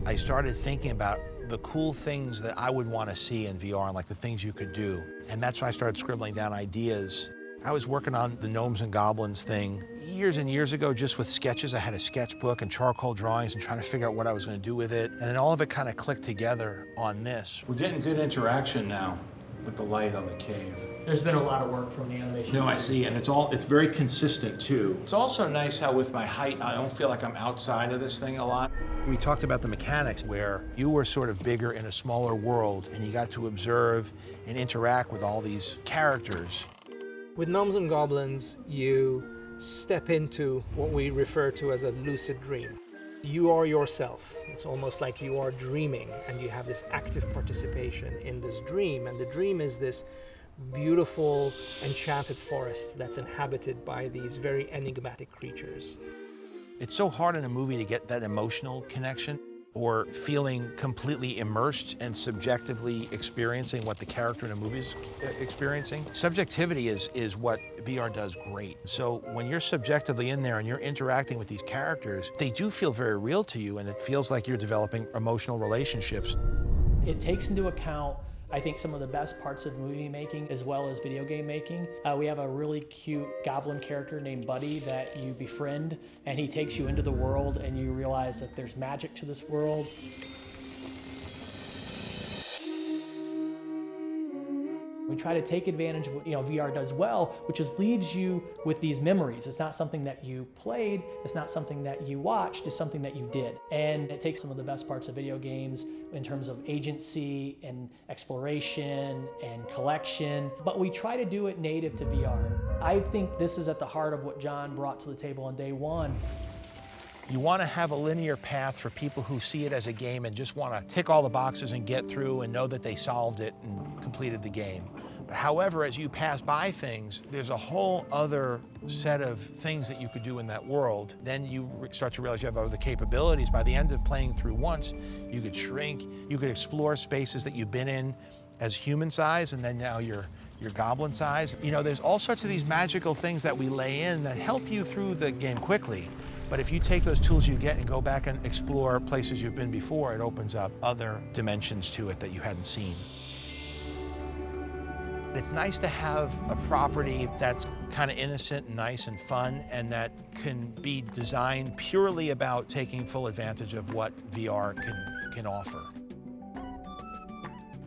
I started thinking about the cool things that I would want to see in VR and like the things you could do. And that's when I started scribbling down ideas. I was working on the Gnomes and Goblins thing years and years ago, just with sketches. I had a sketchbook and charcoal drawings and trying to figure out what I was going to do with it. And then all of it kind of clicked together on this. We're getting good interaction now with the light on the cave. There's been a lot of work from the animation. No, I see, and it's very consistent too. It's also nice how with my height, I don't feel like I'm outside of this thing a lot. We talked about the mechanics where you were sort of bigger in a smaller world and you got to observe and interact with all these characters. With Gnomes and Goblins, you step into what we refer to as a lucid dream. You are yourself. It's almost like you are dreaming and you have this active participation in this dream. And the dream is this beautiful, enchanted forest that's inhabited by these very enigmatic creatures. It's so hard in a movie to get that emotional connection or feeling completely immersed and subjectively experiencing what the character in a movie is experiencing. Subjectivity is what VR does great. So when you're subjectively in there and you're interacting with these characters, they do feel very real to you, and it feels like you're developing emotional relationships. It takes into account, I think, some of the best parts of movie making as well as video game making. We have a really cute goblin character named Buddy that you befriend, and he takes you into the world and you realize that there's magic to this world. We try to take advantage of what VR does well, which is leaves you with these memories. It's not something that you played, it's not something that you watched, it's something that you did. And it takes some of the best parts of video games in terms of agency and exploration and collection, but we try to do it native to VR. I think this is at the heart of what Jon brought to the table on day one. You want to have a linear path for people who see it as a game and just want to tick all the boxes and get through and know that they solved it and completed the game. But however, as you pass by things, there's a whole other set of things that you could do in that world. Then you start to realize you have other capabilities. By the end of playing through once, you could shrink, you could explore spaces that you've been in as human size, and then now you're goblin size. There's all sorts of these magical things that we lay in that help you through the game quickly. But if you take those tools you get and go back and explore places you've been before, it opens up other dimensions to it that you hadn't seen. It's nice to have a property that's kind of innocent and nice and fun, and that can be designed purely about taking full advantage of what VR can offer.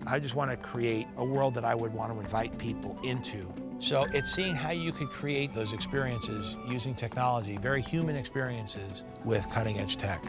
I just want to create a world that I would want to invite people into. So it's seeing how you could create those experiences using technology, very human experiences with cutting-edge tech.